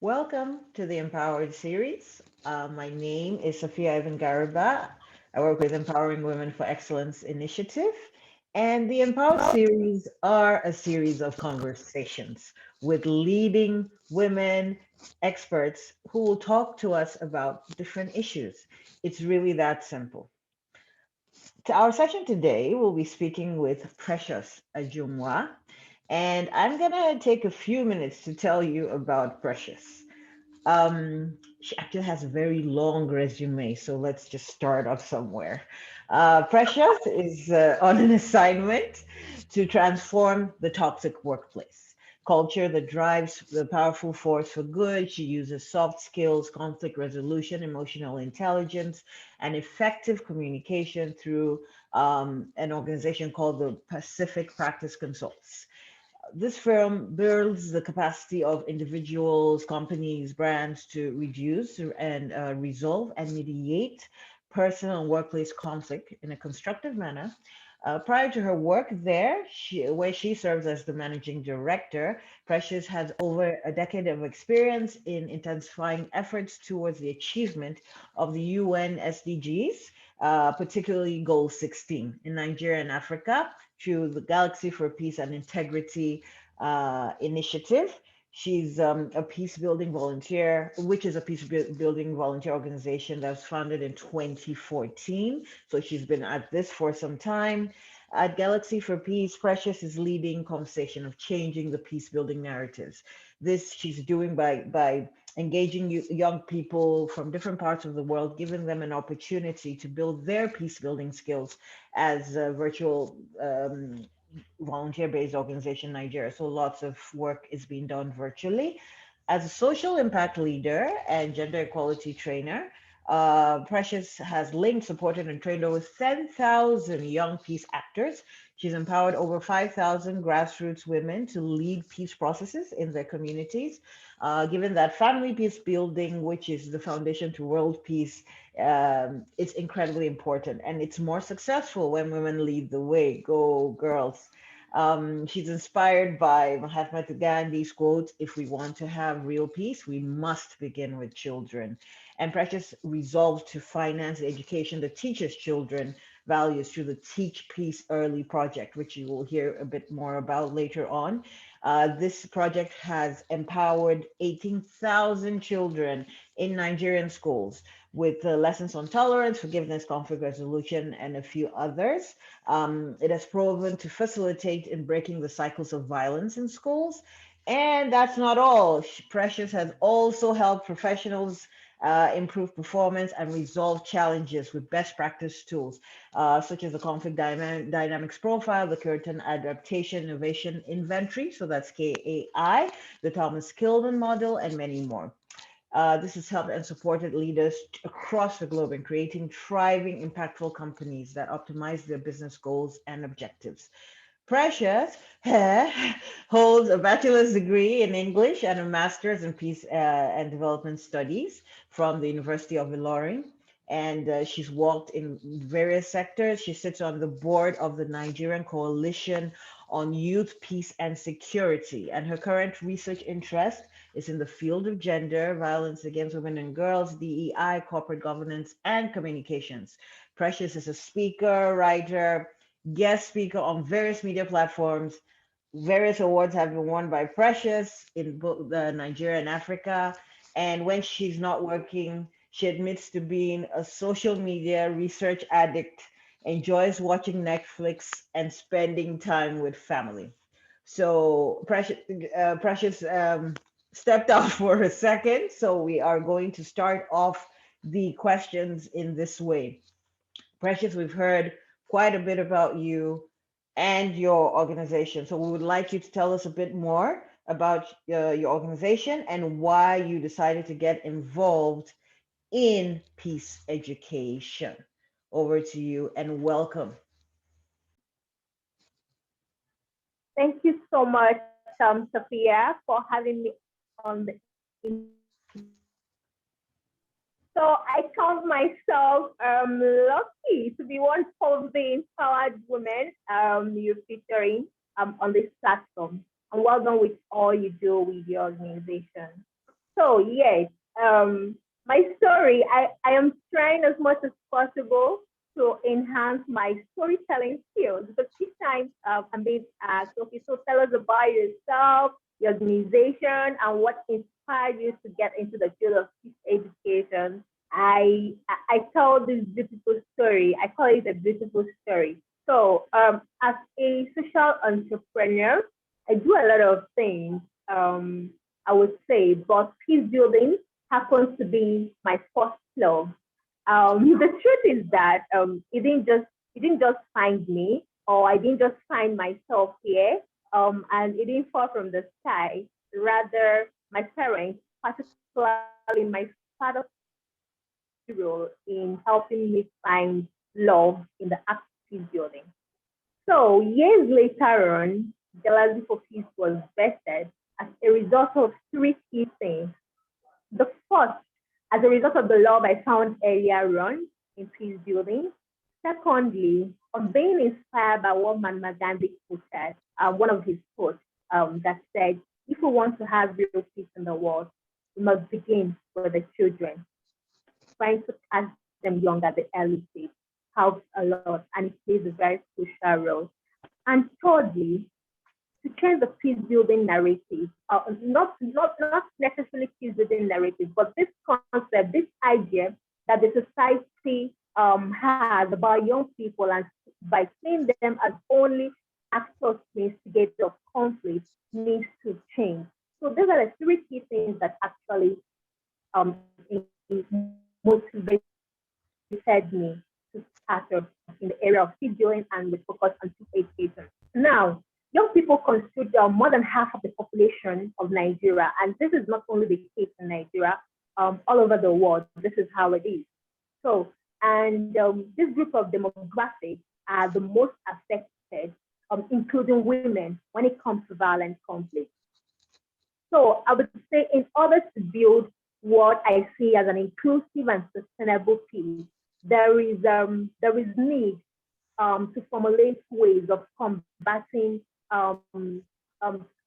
Welcome to the Empowered series. My name is Sophia Ivan Garaba. I work with Empowering Women for Excellence Initiative. And the Empowered series are a series of conversations with leading women experts who will talk to us about different issues. It's really that simple. To our session today, we'll be speaking with Precious Ajumwa. And I'm going to take a few minutes to tell you about Precious. She actually has a very long resume, so let's just start off somewhere. Precious is on an assignment to transform the toxic workplace culture that drives the powerful force for good. She uses soft skills, conflict resolution, emotional intelligence, and effective communication through an organization called the Pacific Practice Consults. This firm builds the capacity of individuals, companies, brands to reduce and resolve and mediate personal and workplace conflict in a constructive manner. Prior to her work there, where she serves as the managing director, Precious has over a decade of experience in intensifying efforts towards the achievement of the UN SDGs, particularly Goal 16 in Nigeria and Africa through the Galaxy for Peace and Integrity initiative. She's a peace building volunteer, which is a building volunteer organization that was founded in 2014. So she's been at this for some time. At Galaxy for Peace, Precious is leading conversation of changing the peace building narratives. This she's doing by engaging young people from different parts of the world, giving them an opportunity to build their peace building skills as virtual volunteer-based organization in Nigeria. So lots of work is being done virtually. As a social impact leader and gender equality trainer, Precious has linked, supported, and trained over 10,000 young peace actors. She's empowered over 5,000 grassroots women to lead peace processes in their communities. Given that family peace building, which is the foundation to world peace, it's incredibly important. And it's more successful when women lead the way. Go, girls. She's inspired by Mahatma Gandhi's quote, if we want to have real peace, we must begin with children. And Precious resolved to finance the education that teaches children values through the Teach Peace Early project, which you will hear a bit more about later on. This project has empowered 18,000 children in Nigerian schools with lessons on tolerance, forgiveness, conflict resolution, and a few others. It has proven to facilitate in breaking the cycles of violence in schools. And that's not all. Precious has also helped professionals improve performance and resolve challenges with best practice tools, such as the conflict dynamics profile, the Curtin adaptation innovation inventory, so that's KAI, the Thomas Kilmann model, and many more. This has helped and supported leaders across the globe in creating thriving, impactful companies that optimize their business goals and objectives. Precious holds a bachelor's degree in English and a master's in peace and development studies from the University of Ilorin. And she's worked in various sectors. She sits on the board of the Nigerian Coalition on Youth, Peace, and Security. And her current research interest is in the field of gender, violence against women and girls, DEI, corporate governance, and communications. Precious is a speaker, writer, guest speaker on various media platforms. Various awards have been won by Precious in both Nigeria and Africa. And when she's not working, she admits to being a social media research addict, enjoys watching Netflix and spending time with family. So Precious stepped out for a second. So we are going to start off the questions in this way. Precious, we've heard quite a bit about you and your organization. So we would like you to tell us a bit more about your organization and why you decided to get involved in peace education. Over to you and welcome. Thank you so much, Sophia, for having me on the So I count myself lucky to be one of the empowered women you're featuring on this platform. And well done with all you do with your organization. So yes, my story, I am trying as much as possible to enhance my storytelling skills because each time I'm being asked, okay, so tell us about yourself, your organization, and what inspired you to get into the field of peace education. I tell this beautiful story. I call it a beautiful story. So as a social entrepreneur, I do a lot of things. I would say, but peace building happens to be my first love. The truth is that it didn't just find me, or I didn't just find myself here, and it didn't fall from the sky. Rather, my parents, particularly my father, role in helping me find love in the act of peace building. So years later on, Galaxy for Peace was vested as a result of three key things. The first, as a result of the love I found earlier on in peace building. Secondly, of being inspired by what Mahatma Gandhi quoted, one of his quotes that said, if we want to have real peace in the world, we must begin with the children. Trying to catch them young at the early stage helps a lot and it plays a very crucial role. And thirdly, to change the peace building narrative, not necessarily peace building narrative, but this concept, this idea that the society has about young people and by seeing them as only actors to instigate of conflict needs to change. So these are the three key things that actually um, motivated me to start off in the area of peace building and with focus on peace education. Now, young people constitute more than half of the population of Nigeria, and this is not only the case in Nigeria, all over the world. This is how it is. So, and this group of demographics are the most affected, including women, when it comes to violent conflict. So, I would say, in order to build what I see as an inclusive and sustainable peace, there is need to formulate ways of combating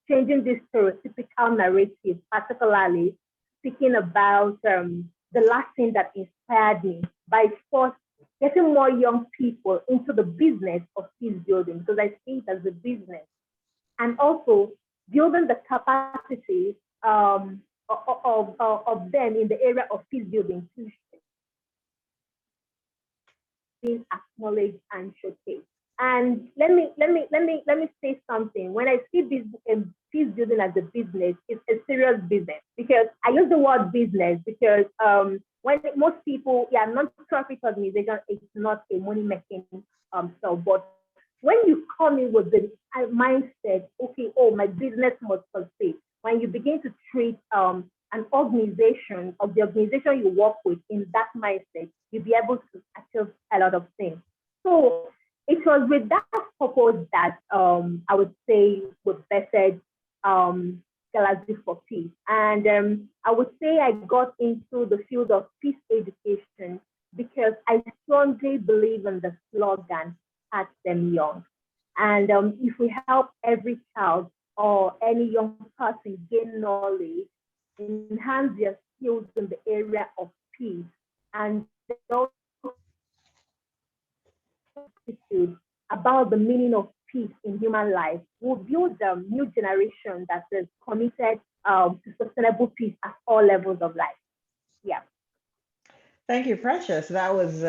changing this stereotypical narrative, particularly speaking about the last thing that inspired me by force getting more young people into the business of peace building because I see it as a business, and also building the capacity of them in the area of peace building to being acknowledged and showcased. And let me say something. When I see this peace building as a business, it's a serious business because I use the word business because when most people, yeah, non-profit organization, it's not a money making stuff. But when you come in with the mindset, okay, oh, my business must succeed. When you begin to treat an organization of the organization you work with in that mindset, you'll be able to achieve a lot of things. So it was with that purpose that I would say we vested Galaxy for Peace. And I would say I got into the field of peace education because I strongly believe in the slogan, "Catch them young." And if we help every child or any young person gain knowledge, enhance their skills in the area of peace, and attitude about the meaning of peace in human life, we'll build a new generation that is committed to sustainable peace at all levels of life. Yeah. Thank you, Precious. That was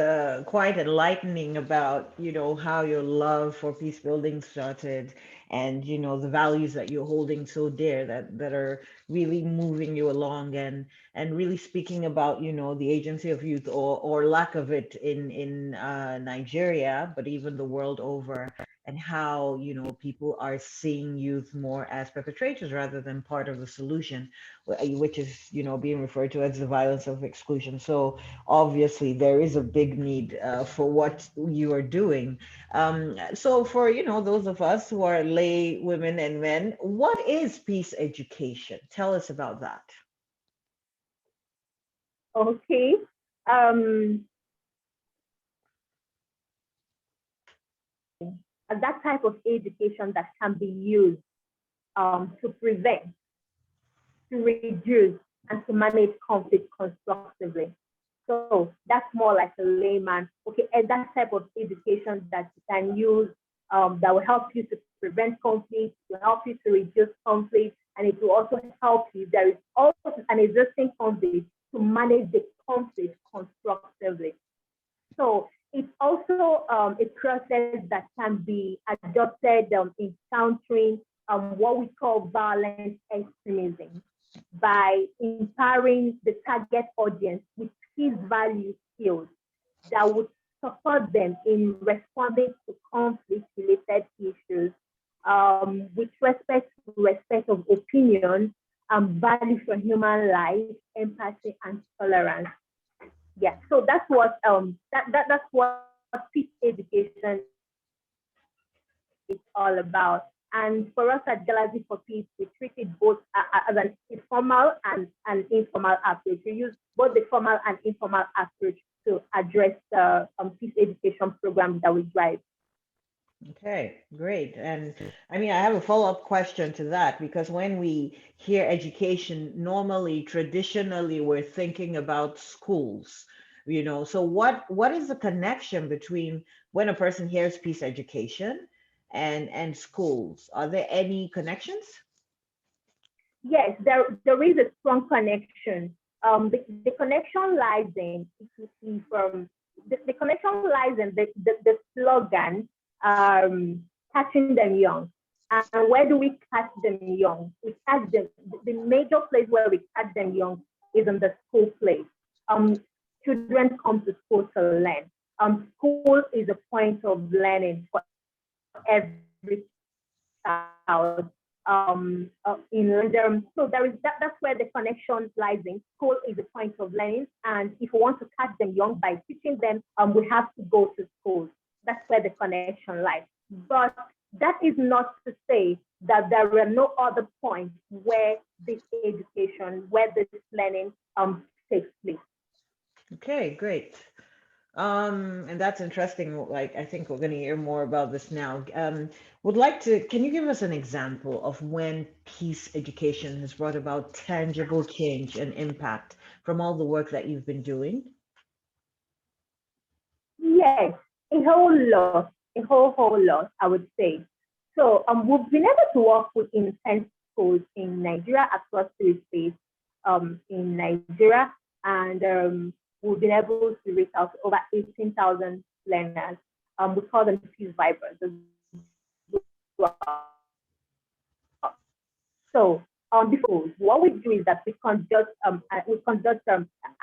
quite enlightening about, how your love for peace building started and, the values that you're holding so dear that are really moving you along and really speaking about, the agency of youth or lack of it in Nigeria, but even the world over, and how, people are seeing youth more as perpetrators rather than part of the solution, which is, being referred to as the violence of exclusion. So, obviously there is a big need for what you are doing. So for those of us who are lay women and men, what is peace education? Tell us about that. Okay. Um, that type of education that can be used to prevent, to reduce, and to manage conflict constructively. So that's more like a layman. Okay, and that type of education that you can use that will help you to prevent conflict, will help you to reduce conflict, and it will also help you. There is also an existing conflict to manage the conflict constructively. So it's also a process that can be adopted in countering what we call violent extremism by empowering the target audience with key value skills that would support them in responding to conflict-related issues with respect of opinion, value for human life, empathy, and tolerance. Yeah, so that's what peace education is all about. And for us at Galaxy for Peace, we treat it both as an informal and an informal approach. We use both the formal and informal approach to address the peace education program that we drive. Okay, great. And I mean, I have a follow-up question to that because when we hear education, normally, traditionally, we're thinking about schools, you know. So what is the connection between when a person hears peace education and schools? Are there any connections? Yes, there is a strong connection. The connection lies in, if you see from, the connection lies in the slogan, catching them young. And where do we catch them young? We catch them, the major place where we catch them young is in the school place. Um, Children come to school to learn. School is a point of learning for every child in London. So there is that's where the connection lies in. School is a point of learning. And if we want to catch them young by teaching them, we have to go to school. That's where the connection lies. But that is not to say that there are no other points where this education, where this learning takes place. Okay, great. And that's interesting. Like, I think we're going to hear more about this now. Would like to, can you give us an example of when peace education has brought about tangible change and impact from all the work that you've been doing? Yes, a whole lot, whole lot, I would say. So we've been able to work with in 10 schools in Nigeria across 3 states in Nigeria, and we've been able to reach out to over 18,000 learners. We call them peace vibers as well. So on the schools, what we do is that we conduct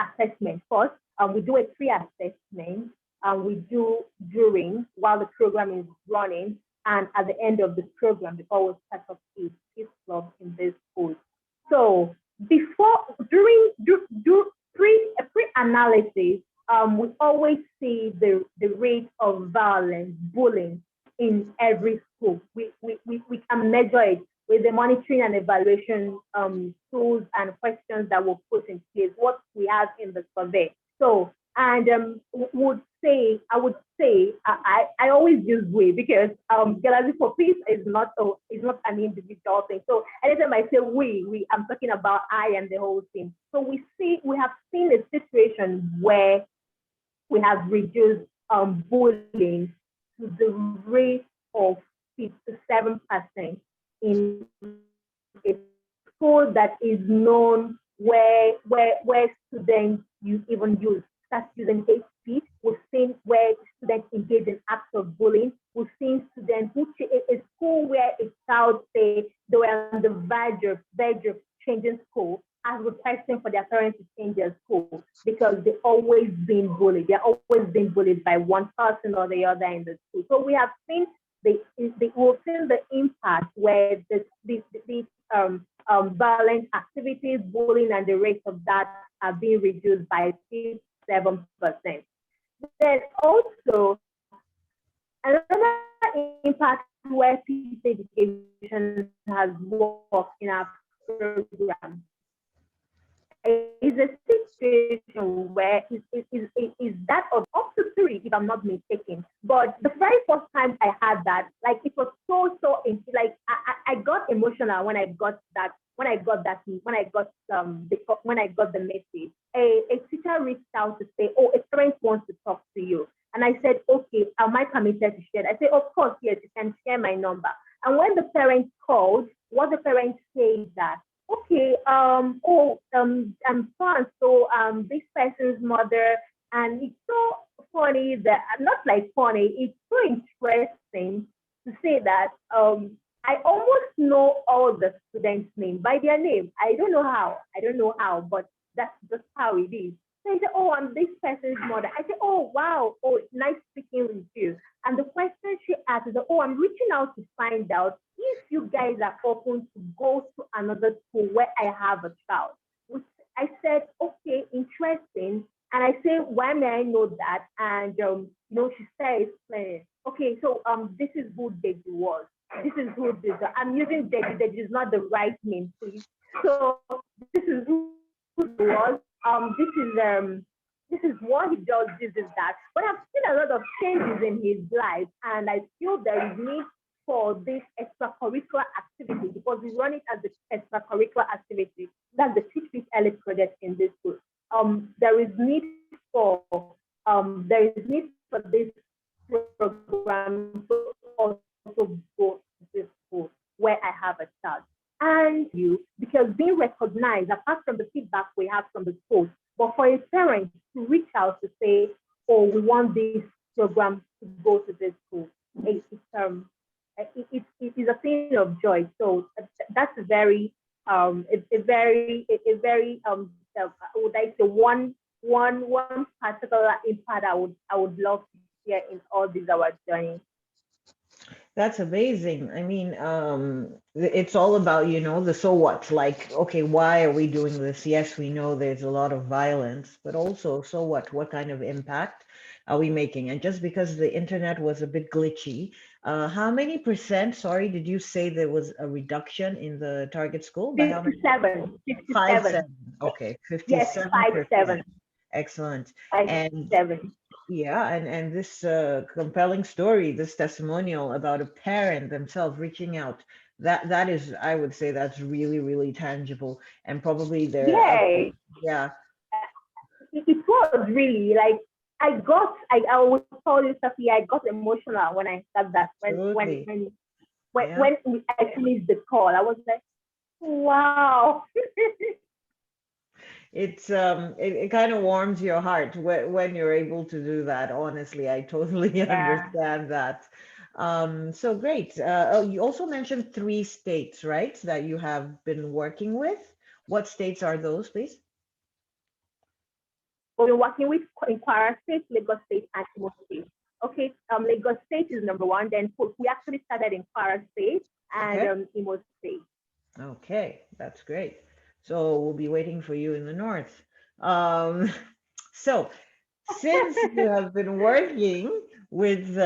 assessment first. We do a pre-assessment. We do during while the program is running, and at the end of the program, before we start up a peace club in this school. So before, during, pre-analysis, we always see the rate of violence, bullying in every school. We can measure it with the monitoring and evaluation tools and questions that were put in place, what we have in the survey. So, and I would say, I always use we because Galaxy for Peace is not an individual thing. So anytime I say we, I'm talking about I and the whole team. So we have seen a situation where we have reduced bullying to the rate of 57% in a school that is known where students even use start using hate speech. We've seen where students engage in acts of bullying. We've seen students a school where a child say they were on the verge of changing school as requesting for their parents to change their school because they've always been bullied. They're always been bullied by one person or the other in the school. So we have seen we've seen the impact where these violent activities, bullying, and the rate of that are being reduced by 7%. Then also another impact where peace education has worked in our program is a situation where is that of up to 3, if I'm not mistaken. But the very first time I had that, like it was so like I got emotional when I got that when I got the message, a teacher reached out to say, oh, a parent wants to talk to you. And I said, okay, am I permitted to share? I said, of course, yes, you can share my number. And when the parent called, what the parent said is that, okay, I'm fine. So this person's mother, and it's so funny that, not like funny, it's so interesting to say that I almost know all the students' names by their name. I don't know how, but that's just how it is. So he said, oh, I'm this person's mother. I said, oh, wow. Oh, nice speaking with you. And the question she asked is, oh, I'm reaching out to find out if you guys are open to go to another school where I have a child. Which I said, okay, interesting. And I said, why may I know that? And, she says, okay, so this is who Deji was. This is who this is. I'm using Deji. Deji is not the right name, please. So this is who he was. This is what he does, this is that. But I've seen a lot of changes in his life, and I feel there is need for this extracurricular activity because we run it as the extracurricular activity. That's the Teach Fit Early project in this school. There is need for this program to also go to this school where I have a child. And because being recognized, apart from the feedback we have from the school, but for a parent to reach out to say, oh, we want this program to go to this school, it is a thing of joy. So that's a very would I say one particular impact I would love to share in all these our journey. That's amazing. I mean, it's all about, the so what, like, okay, why are we doing this? Yes, we know there's a lot of violence, but also, so what kind of impact are we making? And just because the internet was a bit glitchy, how many percent, sorry, did you say there was a reduction in the target school? By how many? 57. 57. Okay, 57%. Yes, 57. Excellent. 57. Yeah, and this compelling story, this testimonial about a parent themselves reaching out, that is, I would say that's really, really tangible, and probably there. Yeah. It was really like I would tell you, Sophie, I got emotional when I said that when I finished the call. I was like, wow. It kind of warms your heart when you're able to do that. Honestly, I totally understand that. So great. You also mentioned 3 states, right, that you have been working with. What states are those, please? We're working with in Kwara State, Lagos State, and Imo State. Okay, Lagos State is number 1. Then we actually started in Kwara State and Imo State. Okay, that's great. So we'll be waiting for you in the north. So since you have been working with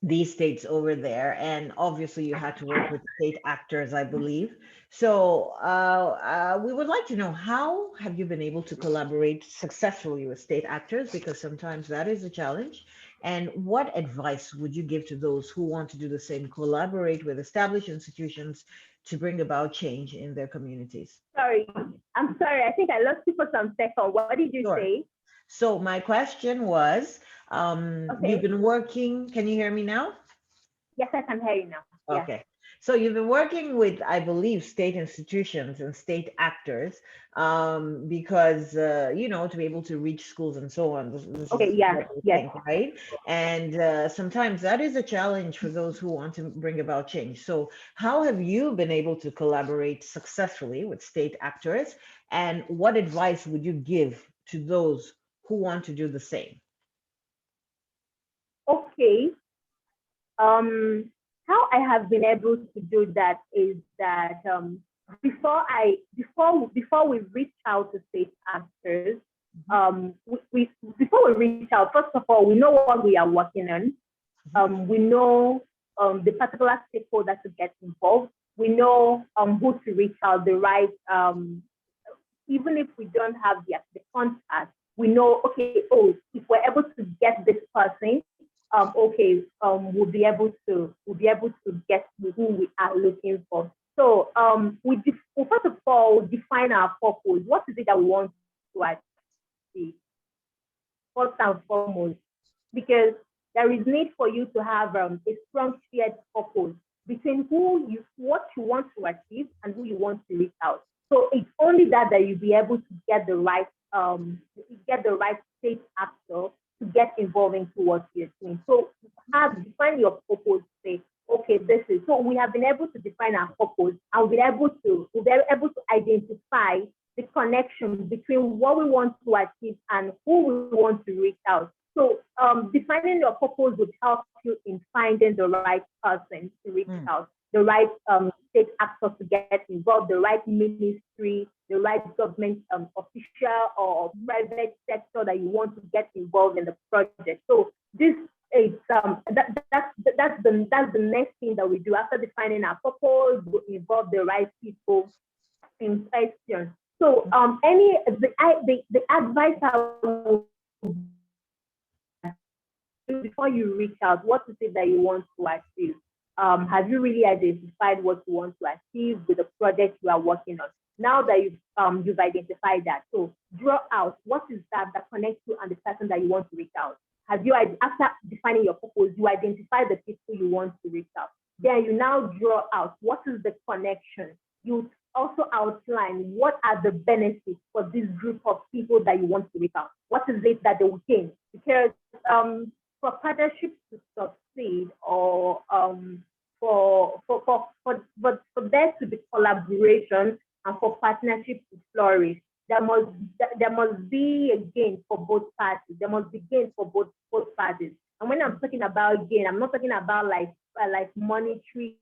these states over there, and obviously you had to work with state actors, I believe. So we would like to know, how have you been able to collaborate successfully with state actors? Because sometimes that is a challenge. And what advice would you give to those who want to do the same, collaborate with established institutions to bring about change in their communities? I'm sorry. I think I lost you for some second. What did you say? So my question was, you've been working, can you hear me now? Yes, I can hear you now. Okay. Yeah. So you've been working with, I believe, state institutions and state actors, because, to be able to reach schools and so on. Right? And sometimes that is a challenge for those who want to bring about change. So how have you been able to collaborate successfully with state actors? And what advice would you give to those who want to do the same? Okay. How I have been able to do that is that before we reach out to state actors, before we reach out, first of all, we know what we are working on. We know the particular stakeholder to get involved. We know who to reach out, the right. Even if we don't have the contact, we know, okay, if we're able to get this person, we'll be able to get who we are looking for. So we first of all define our purpose. What is it that we want to achieve? First and foremost, because there is need for you to have a strong shared purpose between what you want to achieve and who you want to reach out. So it's only that you'll be able to get the right state actor to get involved into what you're doing. So have define your purpose. Say, okay, this is so we have been able to define our purpose and we'll be able to identify the connection between what we want to achieve and who we want to reach out. So defining your purpose would help you in finding the right person to reach out, the right state actor to get involved, the right ministry, the right government official or private sector that you want to get involved in the project. So this is that's the next thing that we do after defining our purpose. We involve the right people in question. So the advice I would before you reach out, what is it that you want to achieve? Have you really identified what you want to achieve with the project you are working on? Now that you've identified that, so draw out what is that connects you and the person that you want to reach out. Have you, after defining your purpose, you identify the people you want to reach out. Then you now draw out what is the connection. You also outline what are the benefits for this group of people that you want to reach out. What is it that they will gain? Because for partnerships to succeed or for there to be collaboration and for partnerships to flourish, there must be a gain for both parties. There must be gain for both parties. And when I'm talking about gain, I'm not talking about like monetary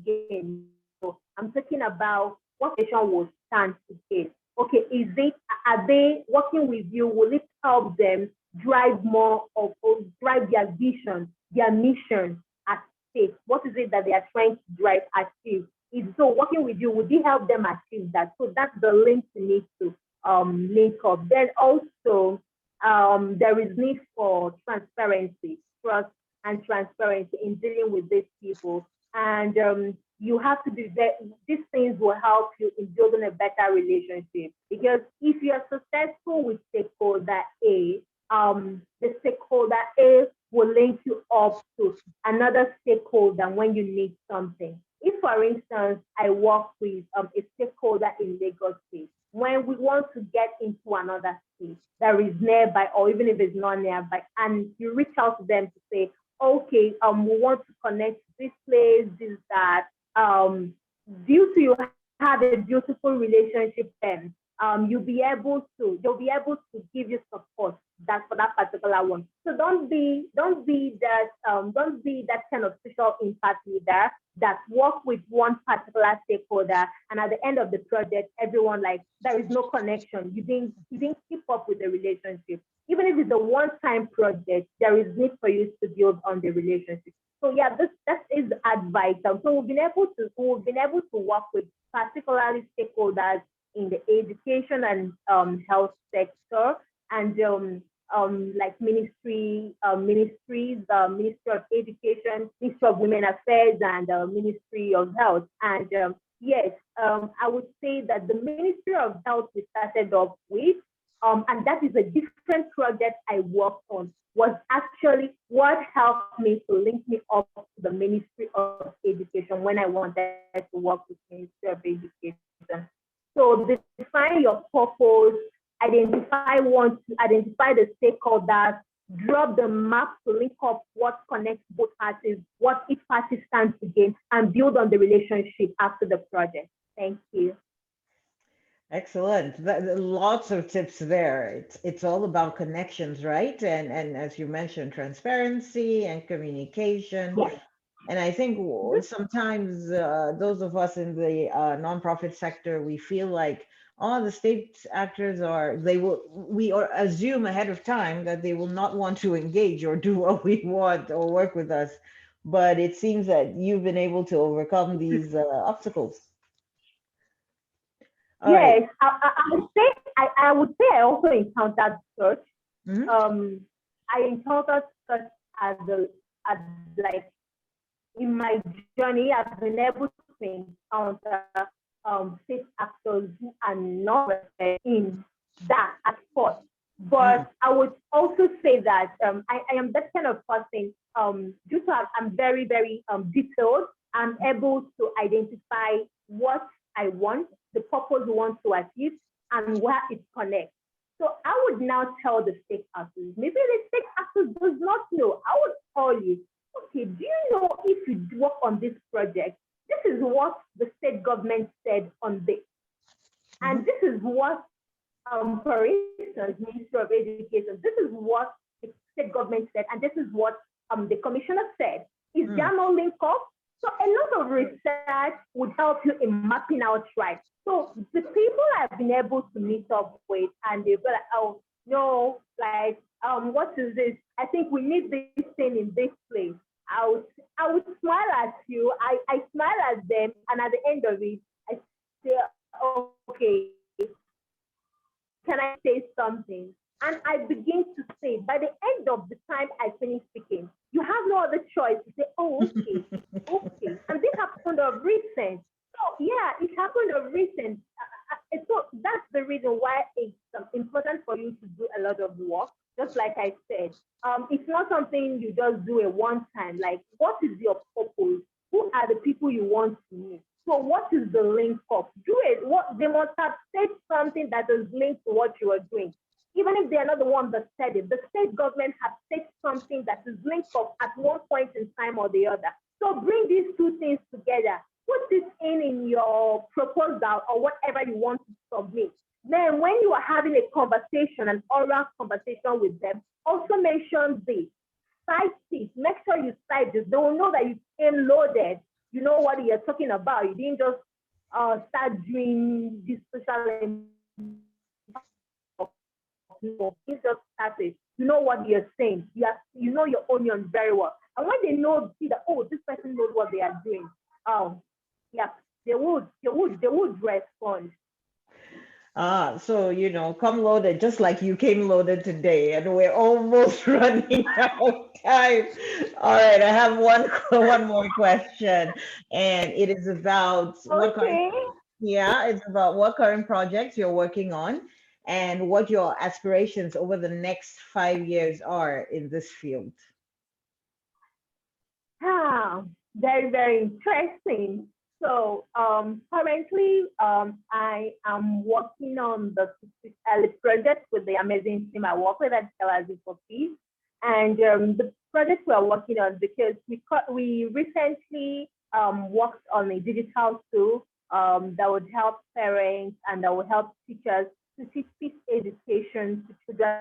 gain. So I'm talking about what nation will stand to gain. Okay, are they working with you? Will it help them drive more or drive their vision, their mission at stake? What is it that they are trying to drive, achieve? So working with you, would it help them achieve that? So that's the link you need to link up. Then also there is need for transparency, trust and transparency in dealing with these people. And you have to be there. These things will help you in building a better relationship. Because if you are successful with stakeholder A, the stakeholder A will link you up to another stakeholder when you need something. If, for instance, I work with a stakeholder in Lagos State, when we want to get into another state that is nearby, or even if it's not nearby, and you reach out to them to say, okay, we want to connect to this place, this, that, due to you have a beautiful relationship then, they'll be able to give you support for that particular one. So don't be that kind of social impact leader that work with one particular stakeholder, and at the end of the project, everyone there is no connection. You didn't keep up with the relationship. Even if it's a one-time project, there is need for you to build on the relationship. So yeah, that is advice. So we've been able to work with particularly stakeholders in the education and health sector, and like ministries, Ministry of Education, Ministry of Women Affairs, and Ministry of Health. And yes, I would say that the Ministry of Health we started off with, and that is a different project I worked on, was actually what helped me to link me up to the Ministry of Education when I wanted to work with Ministry of Education. So define your purpose, identify the stakeholders, drop the map to link up what connects both parties, what each party stands to gain, and build on the relationship after the project. Thank you. Excellent. Lots of tips there. It's all about connections, right? And as you mentioned, transparency and communication. Yes. And I think sometimes those of us in the nonprofit sector, we feel like, oh, the state actors we assume ahead of time that they will not want to engage or do what we want or work with us. But it seems that you've been able to overcome these obstacles. All yes, right. I would say I also encountered such. Mm-hmm. I encountered such as like in my journey. I've been able to often encounter state actors who are not represented in that at first. But I would also say that I am that kind of person. Due to I'm very, very detailed, I'm able to identify what I want, the purpose we want to achieve, and where it connects. So I would now tell the state actors. Maybe the state actors does not know. I would tell you, okay, do you know if you work on this project, this is what the state government said on this. And this is what, for instance, Ministry of Education, this is what the state government said, and this is what the commissioner said. Is there no link up? So a lot of research would help you in mapping out right. So the people I've been able to meet up with, and they'll be like, oh, no, like, what is this? I think we need this thing in this place. I would smile at you. I smile at them, and at the end of it, I say, okay, can I say something? And I begin to say, by the end of the time I finish speaking, you have no other choice to say, oh, okay, okay. And this happened of recent. So yeah, it happened of recent. So that's the reason why it's important for you to do a lot of work. Just like I said, it's not something you just do at one time. Like, what is your purpose? Who are the people you want to meet? So what is the link up? Do it. What they must have said something that is linked to what you are doing. Even if they are not the one that said it, the state government has said something that is linked up at one point in time or the other. So bring these two things together. Put this in your proposal or whatever you want to submit. Then when you are having a conversation, an oral conversation with them, also mention this. Cite it. Make sure you cite this. They will know that you came loaded. You know what you're talking about. You didn't just start doing this social. You just started. You know what you're saying. You know your onion very well. And when they know, see that, oh, this person knows what they are doing. Yeah, they would respond. So, come loaded, just like you came loaded today, and we're almost running out of time. All right, I have one more question, and it is about Okay. it's about what current projects you're working on and what your aspirations over the next 5 years are in this field. Very, very interesting. So currently, I am working on the project with the amazing team I work with at LRZ for Peace. And the project we are working on, because we recently worked on a digital tool that would help parents and that would help teachers to teach peace education to children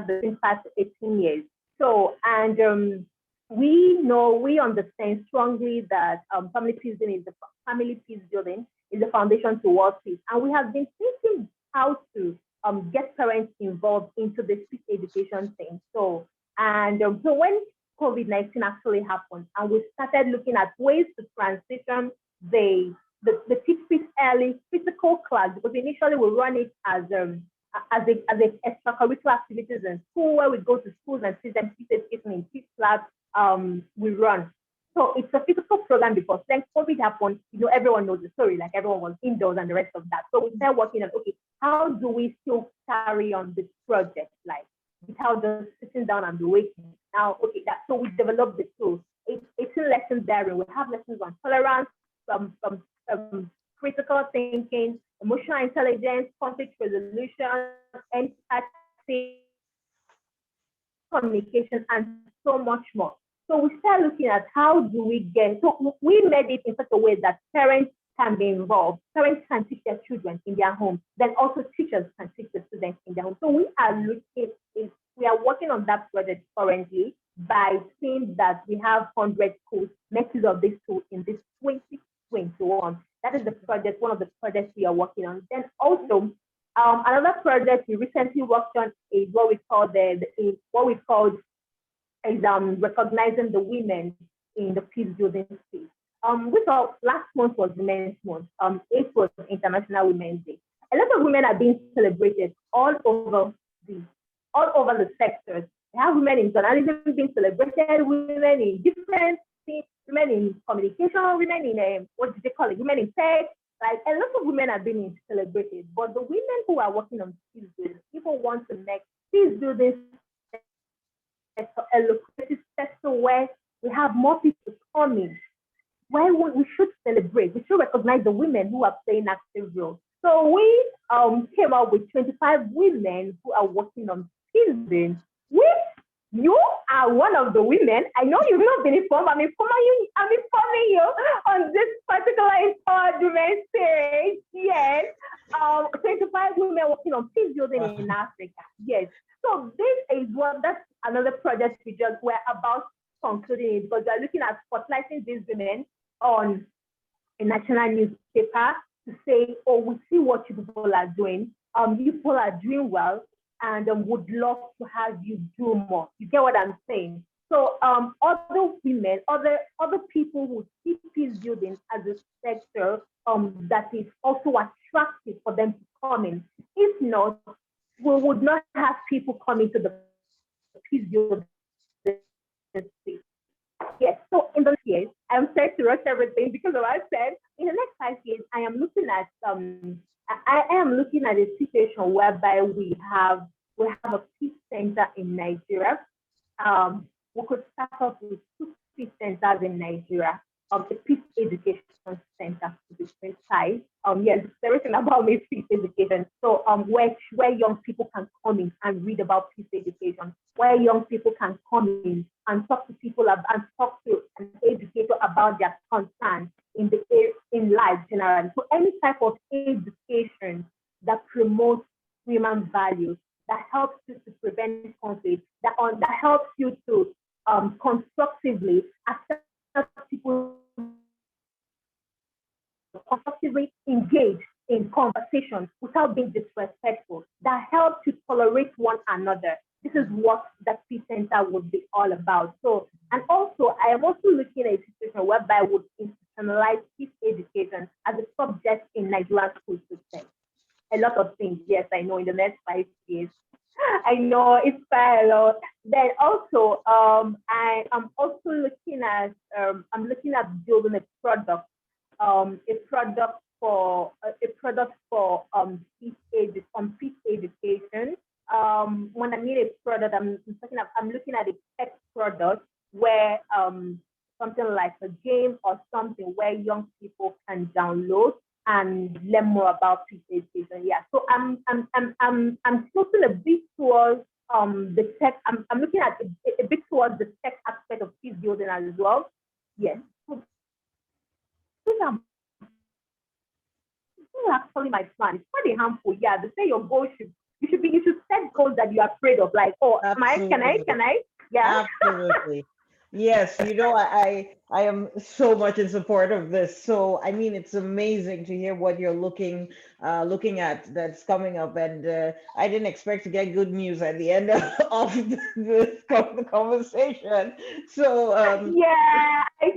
between 5 to 18 years. So, and we understand strongly that family peace building is the foundation to world peace. And we have been thinking how to get parents involved into this peace education thing. So, and so when COVID-19 actually happened, and we started looking at ways to transition the Teach Peace Early physical class, because initially we run it as a extracurricular activities in school, where we go to schools and see them peace education in peace class. We run. So it's a physical program because then COVID happened, everyone knows the story, like everyone was indoors and the rest of that. So we started working on, okay, how do we still carry on this project, like without just sitting down and waiting? Now, okay, so we developed the tools. It's a lesson there. We have lessons on tolerance, some critical thinking, emotional intelligence, conflict resolution, empathy, communication, and so much more. So we start looking at how do we we made it in such a way that parents can be involved. Parents can teach their children in their home. Then also teachers can teach the students in their home. So we are working on that project currently by seeing that we have 100 schools make use of this tool in this 2021. That is the project, one of the projects we are working on. Then also, another project we recently worked on is what we call recognizing the women in the peace building space. We thought last month was Women's Month. It was International Women's Day. A lot of women are being celebrated all over the sectors. We have women in journalism being celebrated, women in different things. women in communication, women in what do they call it? Women in tech. Like a lot of women are being celebrated, but the women who are working on peace building, people want to make peace building a lucrative sector where we have more people coming. Why we should celebrate? We should recognize the women who are playing active roles. So we came up with 25 women who are working on peace building, which you are one of the women. I know you've not been informed. I'm informing you on this particular Empowered Women series. Yes. 25 women working on peace building in Africa. Yes. So this is that's another project we're about concluding it, because we're looking at spotlighting these women on a national newspaper to say, oh, we see what you people are doing. You people are doing well, and would love to have you do more. You get what I'm saying? So other women, other people who see peace building as a sector that is also attractive for them to come in. If not, we would not have people coming to the peace building space. Yes, so in the years, I'm set to rush everything because of what I said. In the next 5 years, I am looking at a situation whereby we have a peace center in Nigeria. We could start off with 2 peace centers in Nigeria. The Peace Education Center to be precise. Yes, everything about me is peace education. So where young people can come in and read about peace education, where young people can come in and talk to people and talk to an educator about their concerns in life generally. So any type of education that promotes human values, that helps you to prevent conflict, that helps you to constructively accept people, constructively engage in conversation without being disrespectful, that helps to tolerate one another. This is what the Peace Center would be all about. So, and also, I am also looking at a situation whereby I would institutionalize peace education as a subject in Nigerian school system. A lot of things, yes, I know in the next 5 years. I know it's quite a lot. Then also, I am also looking at building a product for peace education. When I mean a product, I'm looking at a tech product where something like a game or something where young people can download and learn more about peace education. Yeah. So I'm tilting a bit towards the tech. I'm looking at a bit towards the tech aspect of peace building as well. Yes. So these are actually my plan. It's pretty harmful. Yeah. They say your goal you should set goals that you are afraid of. Like, oh, can I? Yeah. Absolutely. Yes, I am so much in support of this. So I mean, it's amazing to hear what you're looking at that's coming up, and I didn't expect to get good news at the end of the conversation. So yeah, I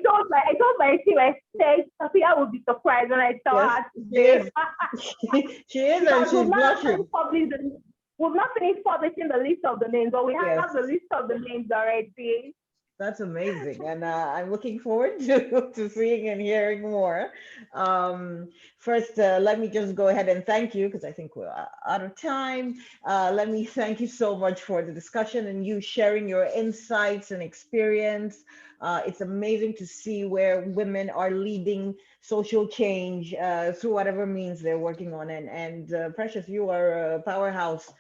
told my team, I said Sophia would be surprised when I saw yes, her today. she is, and she's blushing. We've not finished publishing the list of the names, but we have the list of the names already. That's amazing, and I'm looking forward to seeing and hearing more. First, let me just go ahead and thank you because I think we're out of time. Let me thank you so much for the discussion and you sharing your insights and experience. It's amazing to see where women are leading social change through whatever means they're working on. And Precious, you are a powerhouse,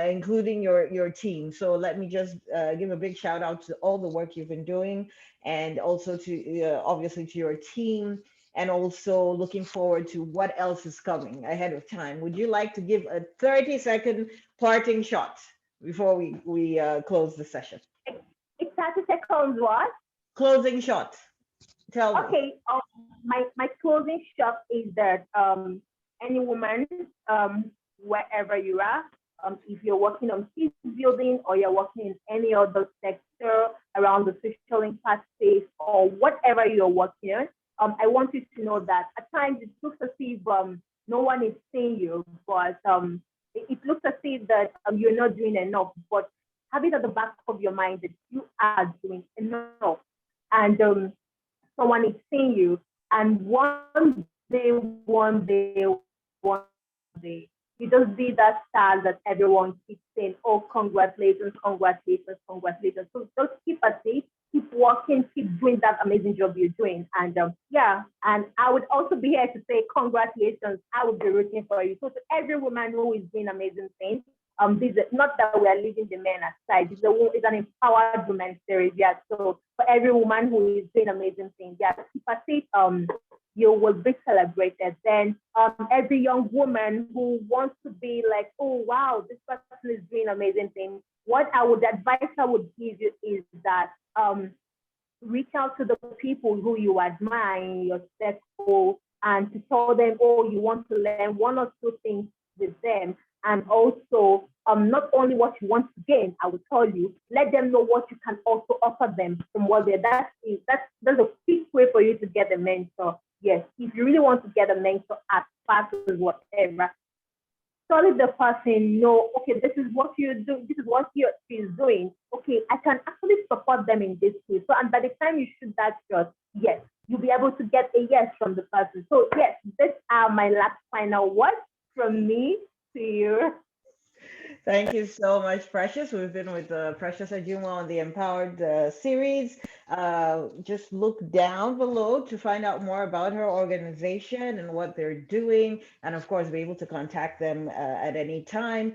including your team. So let me just give a big shout out to all the work you've been doing, and also to obviously to your team, and also looking forward to what else is coming ahead of time. Would you like to give a 30-second parting shot before we close the session? It's 30 seconds what? Closing shot. Tell me. Okay, my closing shot is that any woman, wherever you are, if you're working on peace building or you're working in any other sector around the social impact space or whatever you're working on, I want you to know that at times it looks as if no one is seeing you, but it looks as if that you're not doing enough, but have it at the back of your mind that you are doing enough. and someone is seeing you, and one day, you just be that star that everyone keeps saying, oh, congratulations, congratulations, congratulations. So just keep at it, keep working, keep doing that amazing job you're doing. And yeah, and I would also be here to say congratulations. I would be rooting for you. So to every woman who is doing amazing things, this is not that we are leaving the men aside. It's an empowered woman series. Yeah. So for every woman who is doing amazing things, yeah, keep at it. You will be celebrated. Then every young woman who wants to be like, oh wow, this person is doing amazing things. What I would advise I would give you is that reach out to the people who you admire in your circle and to tell them, oh, you want to learn one or two things with them. And also, not only what you want to gain, I will tell you, let them know what you can also offer them from what they're. That's a quick way for you to get a mentor. Yes, if you really want to get a mentor at fast as whatever, tell the person, no, okay, this is what you do, this is what she's doing. Okay, I can actually support them in this way. So, and by the time you shoot that shot, yes, you'll be able to get a yes from the person. So, yes, these are my last final words from me to you. Thank you so much, Precious. We've been with Precious Ajuma on the Empowered series. Just look down below to find out more about her organization and what they're doing, and of course, be able to contact them at any time.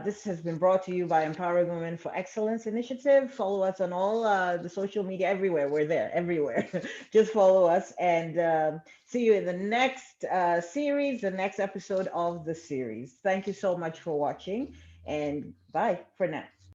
This has been brought to you by Empowering Women for Excellence Initiative. Follow us on all the social media everywhere. We're there everywhere. Just follow us and see you in the next series, the next episode of the series. Thank you so much for watching, and bye for now.